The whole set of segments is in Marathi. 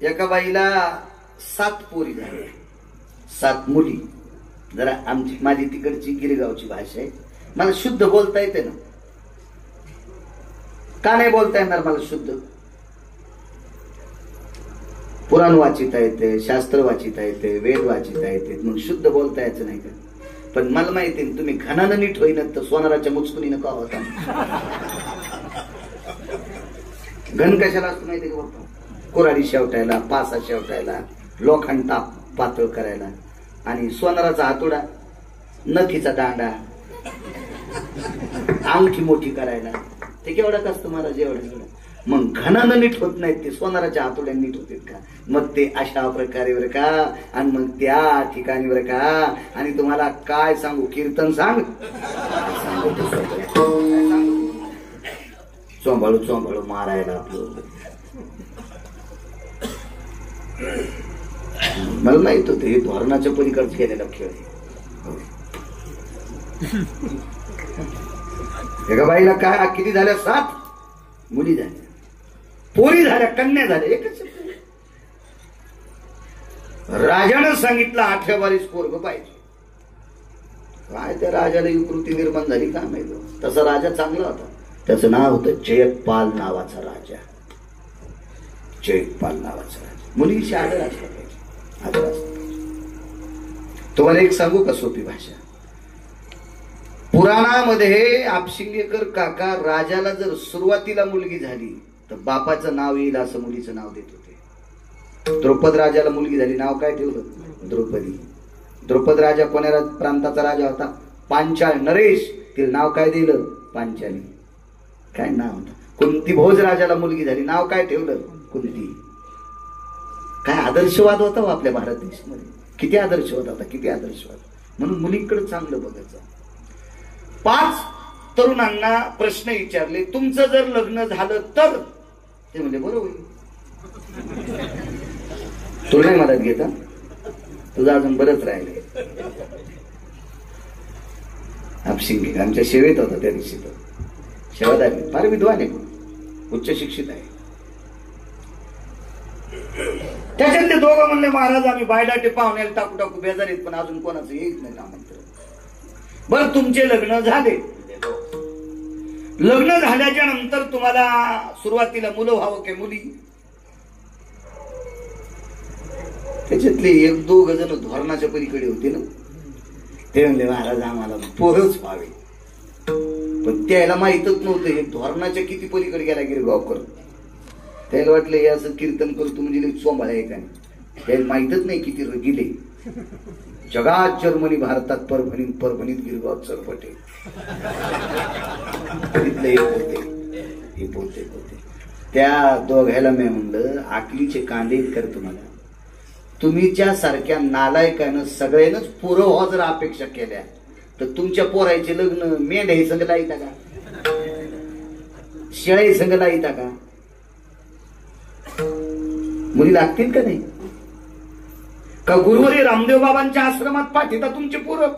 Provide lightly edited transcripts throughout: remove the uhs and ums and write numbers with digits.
एका बाईला 7 पोरी झाल्या, 7 मुली. जरा माझी तिकडची गिरगावची भाषा आहे, मला शुद्ध बोलता येते ना? का नाही बोलता येणार मला शुद्ध? पुराण वाचिता येते, शास्त्र वाचिता येते, वेद वाचिता येते, मग शुद्ध बोलता यायचं नाही का? पण मला माहिती आहे तुम्ही घनानं नीट होईन तर सोनाराच्या मुचकुनीनं का होता. घन कशाला असतो माहिती का बाप्पा? कोराडी शेवटायला, पासा शेवटायला, लोखंड पातळ करायला, आणि सोनाराचा हातोडा, नथीचा दांडा, अंगठी मोठी करायला. ते केवढा असतो महाराज? एवढं. मग घनानं नीट होत नाहीत ते, सोनाराच्या हातोड्या नीट होते का? मग ते अशा प्रकारे बरं का. आणि मग त्या ठिकाणी बरं का, आणि तुम्हाला काय सांगू, कीर्तन सांग, चोंबाळू चोंबाळू मारायला आपलं. मला माहित होतं हे धोरणाच्या पलीकडे केलेला खेळ. एका बाईला काय किती झाल्या? 7 मुली झाल्या, पोरी झाल्या, कन्या झाल्या. एकच राजानं सांगितलं 8व्या बारीस पोरग पाहिजे. काय त्या राजाला विकृती निर्माण झाली का माहिती. तसा राजा चांगला होता, त्याचं नाव होतं जयपाल नावाचा राजा. जयपाल नावाचा राजा. मुलीशी आदर असला पाहिजे, आदर असला पाहिजे. तुम्हाला एक सांगू का सोपी भाषा? पुराणामध्ये आपशिंगेकर काका राजाला जर सुरुवातीला मुलगी झाली तर बापाचं नाव येईल असं मुलीचं नाव देत होते. द्रौपद राजाला मुलगी झाली, नाव काय ठेवलं? द्रौपदी. द्रौपद राजा कोण्या प्रांताचा राजा होता? पांचाळ नरेश. तिला नाव काय दिलं? पांचाली. काय नाव होतं? कुंती भोज राजाला मुलगी झाली, नाव काय ठेवलं? कुंती. काय आदर्शवाद होता हो आपल्या भारत देशामध्ये. किती आदर्शवाद होता, किती आदर्शवाद. म्हणून मुलींकडे चांगलं बघायचं. 5 तरुणांना प्रश्न विचारले, तुमचं जर लग्न झालं तर? ते म्हणजे बरोबर. तुला नाही मदत घेता, तुझं अजून बरंच राहिले. आपशिंगे आमच्या सेवेत होता त्या दिवशी. तो सेवादारी, फार विद्वान आहे, उच्च शिक्षित आहे. त्याच्यात ते दोघं म्हणले, महाराज आम्ही बायडाटे पाहुण्याला टाकू टाकू बेजारीत, पण अजून कोणाचं येत नाही आमंत्रण. बरं तुमचे लग्न झाले, लग्न झाल्याच्या नंतर तुम्हाला सुरुवातीला मुलं व्हावं की मुली? त्याच्यातले 1-2 जण धोरणाच्या पलीकडे होते ना. ते म्हणले महाराज आम्हाला पोरच व्हावे. पण त्याला माहितच नव्हतं हे धोरणाच्या किती पलीकडे गेला गिरगावकर. त्याला वाटलं हे असं कीर्तन करतो म्हणजे सोंबाळ आहे का? त्याला माहितच नाही किती गेले. जगात जर्मनी, भारतात परभणीत, परभणीत गिरगाव चरपटे. हे बोलते. त्या दोघायला मी म्हणलं आकलीचे कांदे कर तुम्हाला. तुम्ही ज्या सारख्या नालायकानं सगळ्यांनाच पोरं व्हा जर अपेक्षा केल्या तर तुमच्या पोरायचे लग्न मेंढ्या संघ लाईता का? शेळ्या संघ लाईता का? मुली लागतील का नाही? का गुरुवारी रामदेव बाबांच्या आश्रमात पाठीता तुमचे पोरं?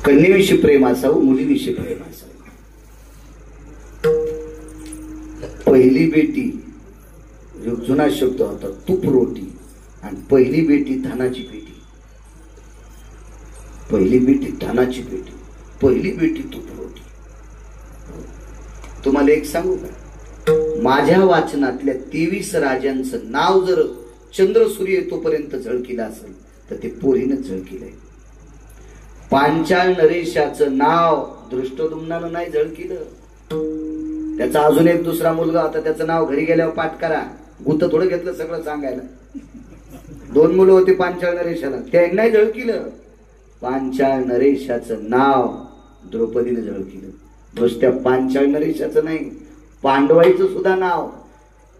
कन्येविषयी प्रेम असावं, मुलीविषयी प्रेम असावं. पहिली बेटी जुना शब्द होता तूप रोटी, आणि पहिली बेटी धनाची पेटी. पहिली बेटी धनाची पेटी, पहिली बेटी तूप रोटी. तुम्हाला एक सांगू का? माझ्या वाचनातल्या 23 राजांचं नाव जर चंद्र सूर्य तोपर्यंत झळकिलं असेल तर ते पोरीनं झळकिलंय. पांचाळ नरेशाचं नाव दृष्टद्युम्नानं नाही झळकिलं. त्याचा अजून एक दुसरा मुलगा होता, त्याचं नाव घरी गेल्यावर पाठ करा. गुत थोडं घेतलं सगळं सांगायला. 2 मुलं होती पांचाळ नरेशाला, त्यांनी नाही झळकिलं. पांचाळ नरेशाचं नाव द्रौपदीने झळकिलं. नुसत्या पांचाळ नरेशाचं नाही, पांडवाईचं सुद्धा नाव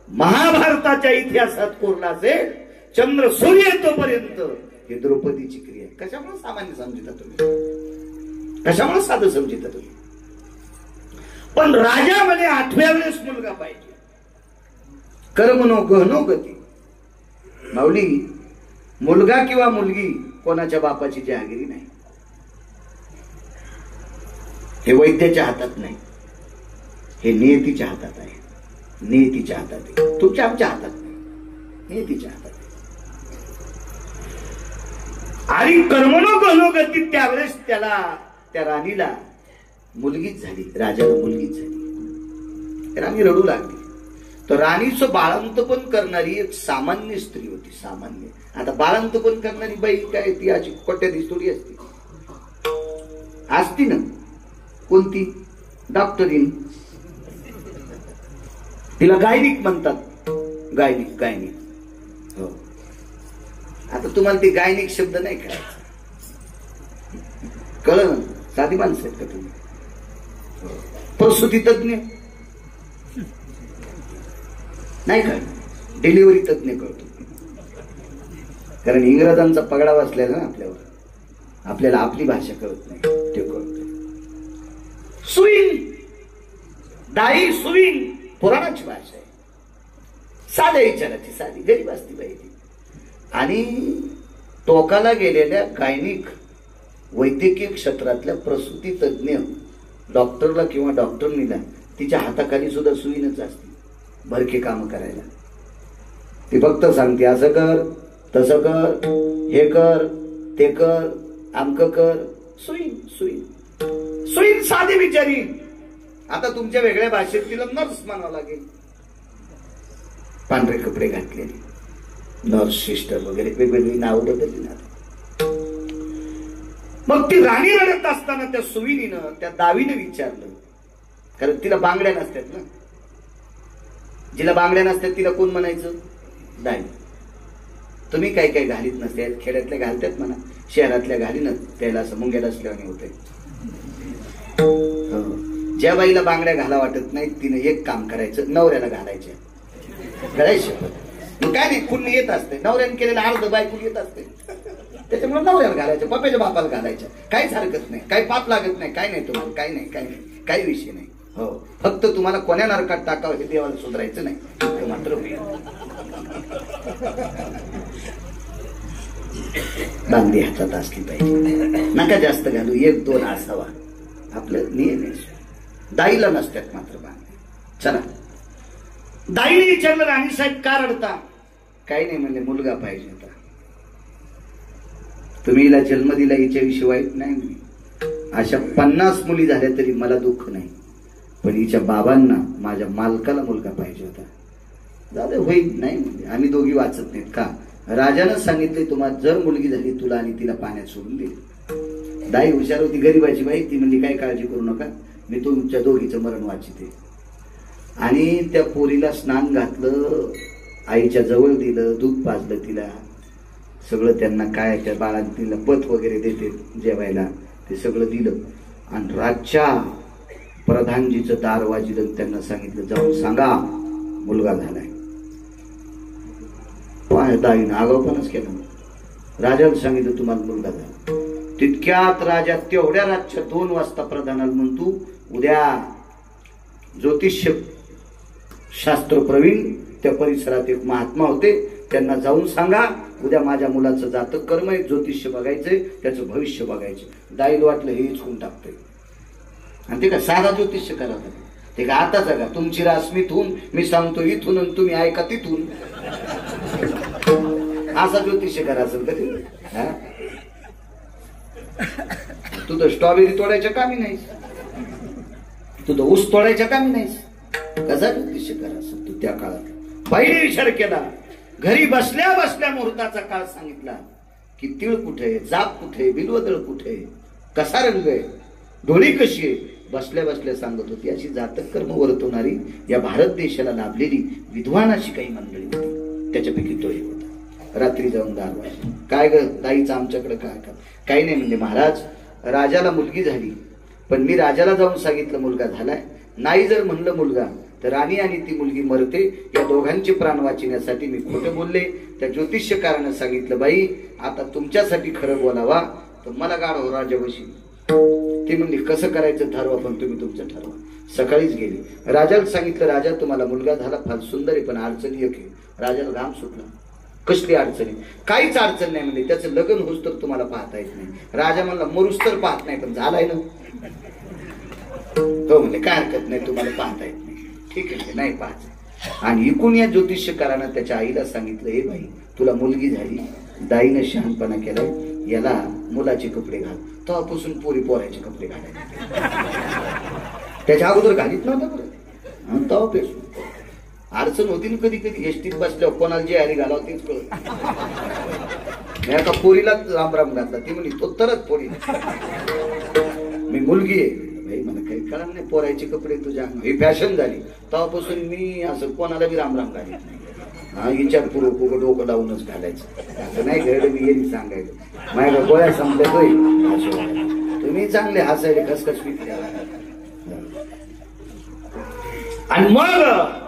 महाभारताच्या इतिहासात कोरलं असेल. चंद्र सूर्य तोपर्यंत ही द्रौपदीची क्रिया. कशामुळे सामान्य समजिता तुम्ही? कशामुळे साधं समजिता तुम्ही? पण राजामध्ये 8व्या वेळेस मुलगा पाहिजे. कर्म नो गहनो गती. माऊली, मुलगा किंवा मुलगी कोणाच्या बापाची जहागिरी नाही. हे वैद्याच्या हातात नाही. हे नियतीच्या हातात आहे, नियतीच्या हातात आहे, तुमच्या आमच्या हातात नाही, नियतीच्या हातात आहे. आणि कर्मणो गलो गती त्यावेळेस त्याला, त्या राणीला मुलगीच झाली, राजाला मुलगीच झाली. राणी रडू लागली. तर राणीचं बाळंतपण करणारी एक सामान्य स्त्री होती, सामान्य. आता बाळंतपण करणारी बाई काय ती अशी कोट्याधीश थोडी असते, असती ना कोणती, डॉक्टरीन, तिला गायनिक म्हणतात, गायनिक, गायनिक. हो, आता तुम्हाला ती गायनिक शब्द नाही कळायचा, कळलं ना, साधी माणसं आहेत का तुम्ही. प्रसूती तज्ञ नाही का, डिलिव्हरी तज्ञ कळतो, कारण इंग्रजांचा पगडा बसलेला ना आपल्यावर, आपल्याला आपली भाषा कळत नाही, ते कळत. सुईन, दाई सुईन पुराणाची भाषा आहे, साध्या विचाराची, साधी गरीब असती बाई. आणि टोकाला गेलेल्या गायनिक वैद्यकीय क्षेत्रातल्या प्रसूती तज्ञ डॉक्टरला किंवा डॉक्टरनीला तिच्या हाताखाली सुद्धा सुईनच असते भरके काम करायला. ती फक्त सांगते असं कर, तसं कर, हे कर, ते कर, आमक कर. सुईन, सुईन, सुईन साधी बिचारी. आता तुमच्या वेगळ्या भाषेत तिला नर्स म्हणावं लागेल. पांढरे कपडे घातलेले नर्स, सिस्टर वगैरे वेगवेगळी नावं बदलली ना. मग ती राणी रडत असताना त्या सुविनीनं, त्या दावीनं विचारलं, कारण तिला बांगड्या नसतात ना, जिला बांगड्या नसतात तिला कोण म्हणायचं, दाई. तुम्ही काय काय घालीत नसते, खेड्यातल्या घालतात म्हणा, शहरातल्या घालीनच त्याला असं मुंग्याला असल्याने होते. ज्या बाईला बांगड्या घाला वाटत नाही तिने एक काम करायचं, नवऱ्याला घालायच्या, घालायचं. मग काय नाही, पुण्य येत असते, नवऱ्याने केलेलं अर्ध बायकून येत असते, त्याच्यामुळे नवऱ्याला घालायचं, पप्याच्या बापाला घालायच्या, काहीच हरकत नाही, काही पाप लागत नाही, काय नाही तुम्हाला, काही नाही, काही नाही, काही विषय नाही. हो, फक्त तुम्हाला कोण्या नरकात टाकावं हे देवाला सुधारायचं नाही, ते मात्र होईल. बांगडी हातात असली पाहिजे, नका जास्त घालू, 1-2 असावा, आपलं नियम आहे. दाईला नसतात मात्र बांगड्या. चला, दाईने विचारलं, राणीसाहेब का रडता? काही नाही म्हणले, मुलगा पाहिजे होता. तुम्ही हिला जन्म दिला, हिच्याविषयी वाईट नाही मी, अशा 50 मुली झाल्या तरी मला दुःख नाही, पण हिच्या बाबांना, माझ्या मालकाला मुलगा पाहिजे होता. दादा होईल, नाही म्हणजे आम्ही दोघी वाचत नाहीत का? राजानं सांगितले तुम्हाला जर मुलगी झाली तुला आणि तिला पाण्यात सोडून दिली. दाई हुशार होती, गरीबाची बाई, ती म्हणजे काय काळजी करू नका, मी तुमच्या दोघीचं मरण वाचिते. आणि त्या पोरीला स्नान घातलं, आईच्या जवळ दिलं, दूध पाजलं तिला, सगळं त्यांना काय त्या बाळाला तिला पथ वगैरे देते जेवायला, ते सगळं दिलं. आणि राजच्या प्रधानजीचं दार वाजलं, त्यांना सांगितलं जाऊन सांगा मुलगा झालाय. दाईनं आगाऊपणाच केला, राजाला सांगितलं तुम्हाला मुलगा झाला. तितक्यात राजा तेवढ्या रातच्या 2 वाजता प्रधानाला म्हणतो, उद्या ज्योतिष्य शास्त्र प्रवीण त्या परिसरात एक महात्मा होते, त्यांना जाऊन सांगा उद्या माझ्या मुलाचं जातक कर्म आहे, ज्योतिष्य बघायचंय, त्याचं भविष्य बघायचं. दाईला वाटलं हे इचकून टाकतंय, आणि ते का साधा ज्योतिष्य करावं, ते का आता जगा तुमची रासमीतून मी सांगतो इथून आणि तुम्ही ऐका तिथून, असा ज्योतिष्य करायचं कधी. तू तर स्ट्रॉबेरी तोडायच्या कामी नाहीस, तू तर ऊस तोडायच्या कामी नाहीस, कसा ज्योतिष्य करायचं तू त्या काळात. बाईने विचार केला, घरी बसल्या बसल्या मुहूर्ताचा काळ सांगितला की तिळ कुठे, जाप कुठे, बिलवदळ कुठे, कसा रंग आहे, डोळी कशी आहे, बसल्या बसल्या सांगत होती. अशी जातक कर्म वर्तवणारी या भारत देशाला लाभलेली विद्वान अशी काही मंडळी होती, त्याच्यापैकी तो एक होता. रात्री जाऊन 10 वाजता, काय ग दाईचं आमच्याकडे काय का? काही नाही म्हणजे महाराज, राजाला मुलगी झाली, पण मी राजाला जाऊन सांगितलं मुलगा झालाय, नाही जर म्हणलं मुलगा तर राणी आणि ती मुलगी मरते, या दोघांचे प्राण वाचण्यासाठी मी खोटं बोलले. त्या ज्योतिष्यकारानं सांगितलं, बाई आता तुमच्यासाठी खरं बोलावा तर मला गाढव राजा बशी. ते म्हणले कसं करायचं ठरवा, पण तुम्ही तुमचं ठरवा. सकाळीच गेली, राजाला सांगितलं, राजा तुम्हाला मुलगा झाला, फार सुंदर आहे, पण अडचणी एक आहे. राजाला घाम सुटला, कसली अडचणी? काहीच अडचण नाही म्हणजे त्याचं लग्न होस तर तुम्हाला पाहता येत नाही. राजा म्हणला मरुस तर पाहत नाही, पण झालाय ना. तो म्हणले काय हरकत नाही, तुम्हाला पाहता येत नाही. ठीक आहे, नाही पाहायचं. आणि इकून या ज्योतिष्यकारानं त्याच्या आईला सांगितलं, हे बाई तुला मुलगी झाली, दाईनं शहाणपणा केलाय, याला मुलाचे कपडे घाल. तेव्हापासून पोरी पोराचे कपडे घालायचे. त्याच्या अगोदर घालीत नव्हतं बरं. तेव्हापासून अडचण होती ना कधी कधी एसटीत बसल्यावर कोणाला जे आली घालावं तेच कळत. मी एका पोरीलाच रामराम घातला, ती म्हणली तो तरच पोरी, मी मुलगी आहे. भाई मला काही कळलं नाही, पोरायचे कपडे तुझ्या ही फॅशन झाली. तेव्हापासून मी असं कोणाला बी रामराम घालीत नाही. हा विचारपूर्वक उघड डोकं लावूनच घालायचं. असं नाही घडलं मी येईल सांगायचं माझ्या गोळ्या संपल्या तुम्ही चांगले हसायले खसखस पिकले. आणि मग